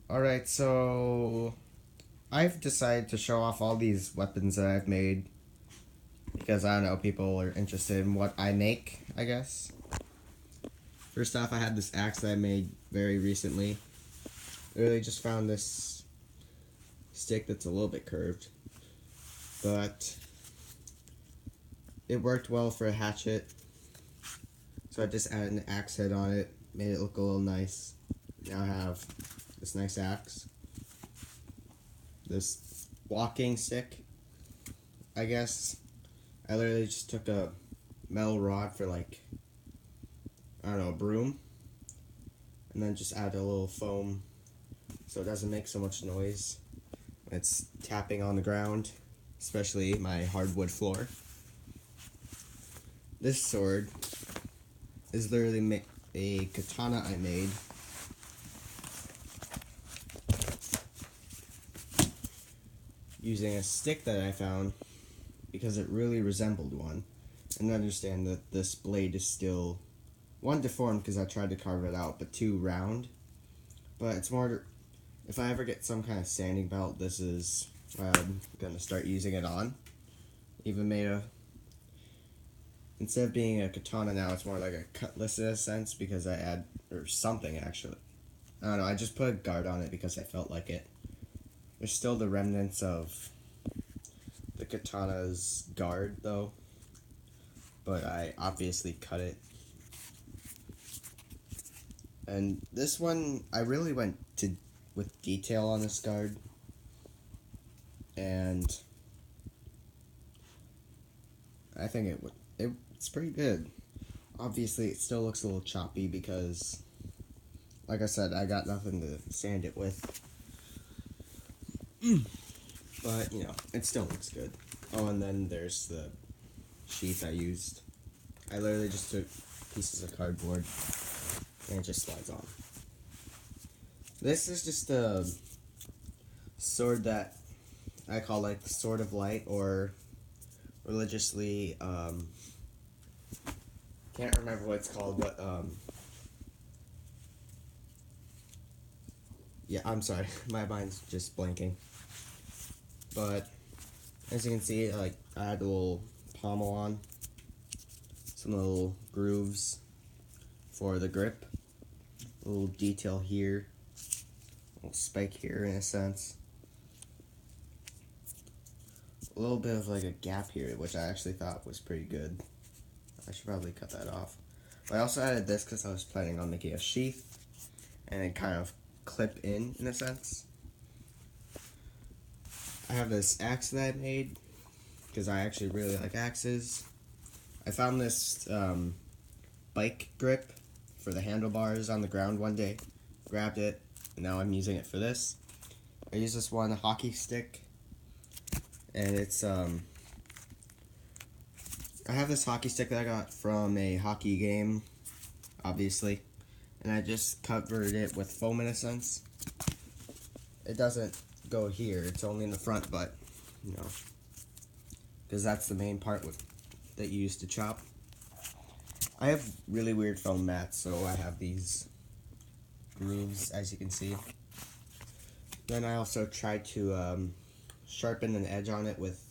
Alright, so I've decided to show off all these weapons that I've made because I don't know, people are interested in what I make, I guess. First off, I had this axe that I made very recently. Literally just found this stick that's a little bit curved, but it worked well for a hatchet. So I just added an axe head on it, made it look a little nice. Now I have this nice axe. This walking stick, I guess. I literally just took a metal rod for like, I don't know, a broom, and then just added a little foam so it doesn't make so much noise when it's tapping on the ground, especially my hardwood floor. This sword is literally a katana I made. Using a stick that I found because it really resembled one. And understand that this blade is still, one, deformed because I tried to carve it out, but two, round. But it's more, if I ever get some kind of sanding belt, this is what I'm going to start using it on. Even made instead of being a katana now, it's more like a cutlass in a sense because I add, or something actually. I don't know, I just put a guard on it because I felt like it. There's still the remnants of the katana's guard though, but I obviously cut it. And this one, I really went with detail on this guard, and I think it's pretty good. Obviously, it still looks a little choppy because, like I said, I got nothing to sand it with. But, you know, it still looks good. Oh, and then there's the sheath I used. I literally just took pieces of cardboard and it just slides on. This is just a sword that I call like the Sword of Light, or religiously, can't remember what it's called, but, yeah, I'm sorry, my mind's just blanking. But, as you can see, like, I had a little pommel on, some little grooves for the grip, a little detail here, a little spike here in a sense, a little bit of like a gap here, which I actually thought was pretty good. I should probably cut that off. But I also added this because I was planning on making a sheath and it kind of clip in a sense. I have this axe that I made because I actually really like axes. I found this bike grip for the handlebars on the ground one day, grabbed it, and now I'm using it for this. I use this one hockey stick, and it's I have this hockey stick that I got from a hockey game, obviously, and I just covered it with foam in a sense. It doesn't go here, it's only in the front, but, you know, because that's the main part that you use to chop. I have really weird foam mats, so I have these grooves, as you can see. Then I also tried to sharpen an edge on it with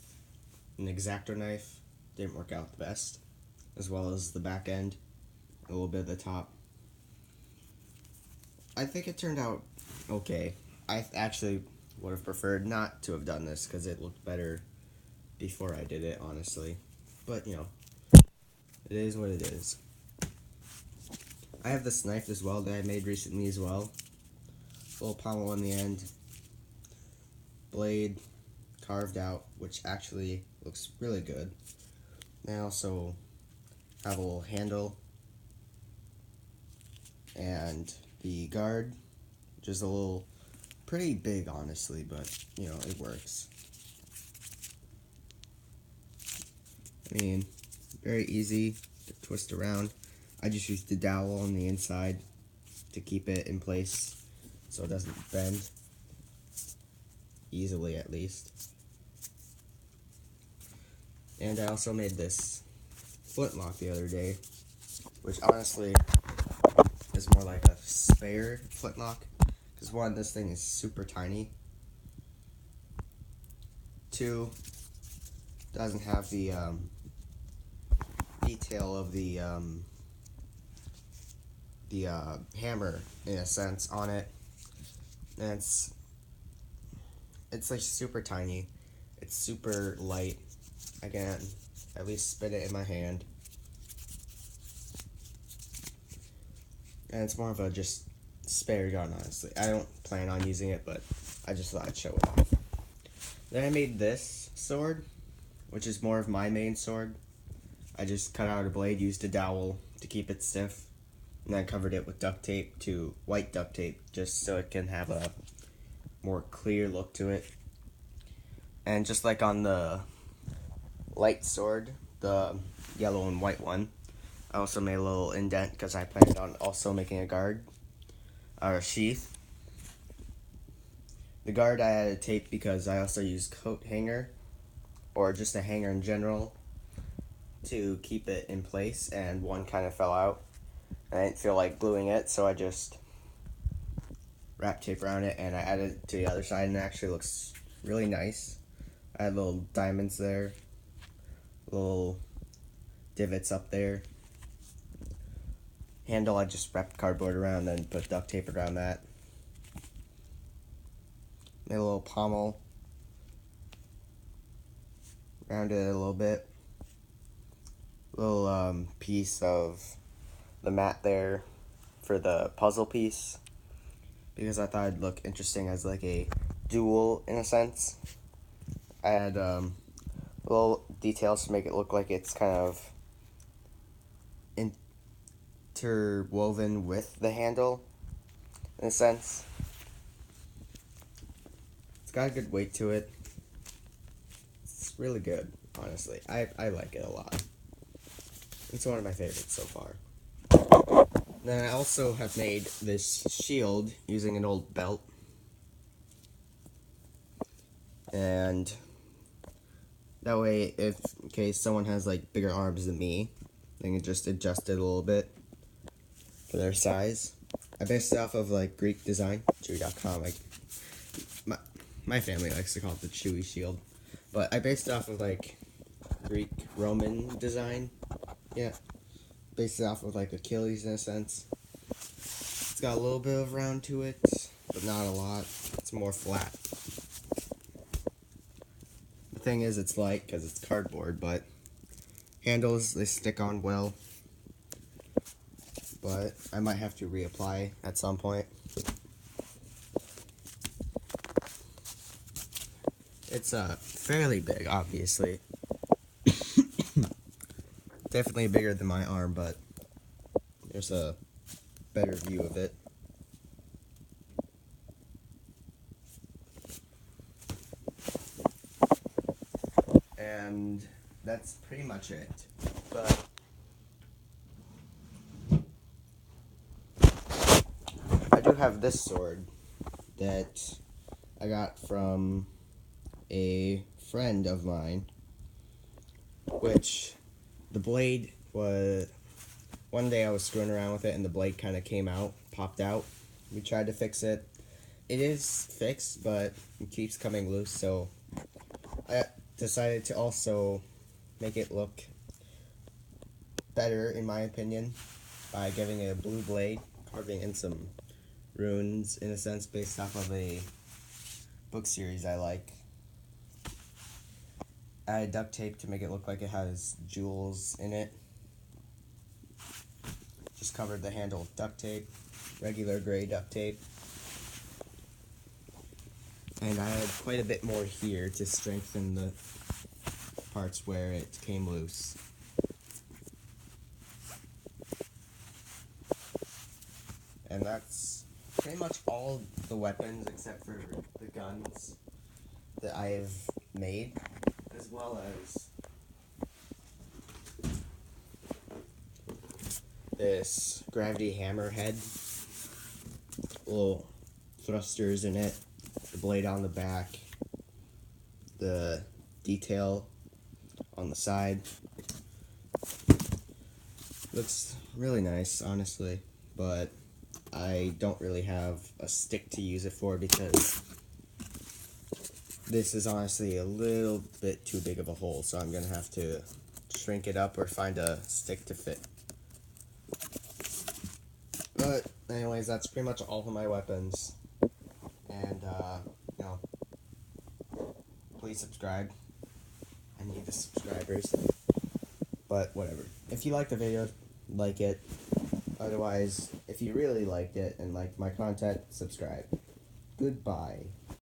an X-Acto knife. Didn't work out the best, as well as the back end, a little bit of the top. I think it turned out okay. I actually would have preferred not to have done this because it looked better before I did it, honestly. But, you know, it is what it is. I have this knife as well that I made recently as well. A little pommel on the end. Blade carved out, which actually looks really good. I also have a little handle and the guard, which is a little pretty big, honestly, but, you know, it works. I mean, very easy to twist around. I just used the dowel on the inside to keep it in place so it doesn't bend easily, at least. And I also made this flintlock the other day, which honestly is more like a spare flintlock Because one, this thing is super tiny. Two, doesn't have the detail of the hammer, in a sense, on it. And it's like super tiny. It's super light. I can at least spin it in my hand. And it's more of a just spare gun, honestly. I don't plan on using it, but I just thought I'd show it off. Then I made this sword, which is more of my main sword. I just cut out a blade, used a dowel to keep it stiff, and then covered it with duct tape, white duct tape, just so it can have a more clear look to it. And just like on the light sword, the yellow and white one, I also made a little indent because I planned on also making a guard, or a sheath. The guard I added tape because I also used coat hanger, or just a hanger in general, to keep it in place, and one kind of fell out. I didn't feel like gluing it, so I just wrapped tape around it, and I added it to the other side, and it actually looks really nice. I had little diamonds there, little divots up there. Handle, I just wrapped cardboard around, then put duct tape around that. Made a little pommel, rounded it a little bit. Little piece of the mat there for the puzzle piece, because I thought it'd look interesting as like a duel in a sense. I had little details to make it look like it's kind of interwoven with the handle in a sense. It's got a good weight to it. It's really good, honestly. I like it a lot. It's one of my favorites so far. Then I also have made this shield using an old belt. And that way, if in case someone has like bigger arms than me, they can just adjust it a little bit for their size. I based it off of like Greek design, Chewy.com. Like my family likes to call it the Chewy shield, but I based it off of like Greek Roman design. Yeah, based it off of like Achilles in a sense. It's got a little bit of round to it, but not a lot. It's more flat. The thing is, it's light because it's cardboard, but handles, they stick on well. But I might have to reapply at some point. It's fairly big, obviously. Definitely bigger than my arm, but there's a better view of it. And that's pretty much it. But I do have this sword that I got from a friend of mine, which the blade was, one day I was screwing around with it and the blade kind of came out, popped out. We tried to fix it. It is fixed, but it keeps coming loose, so I decided to also make it look better, in my opinion, by giving it a blue blade, carving in some runes, in a sense, based off of a book series I like. I had duct tape to make it look like it has jewels in it. Just covered the handle with duct tape, regular gray duct tape. And I had quite a bit more here to strengthen the parts where it came loose. And that's pretty much all the weapons except for the guns that I've made, as well as this gravity hammer head, little thrusters in it, the blade on the back, the detail on the side. Looks really nice, honestly, but I don't really have a stick to use it for because this is honestly a little bit too big of a hole, so I'm going to have to shrink it up or find a stick to fit. But anyways, that's pretty much all of my weapons. And, you know, please subscribe. I need the subscribers. But whatever. If you liked the video, like it. Otherwise, if you really liked it and liked my content, subscribe. Goodbye.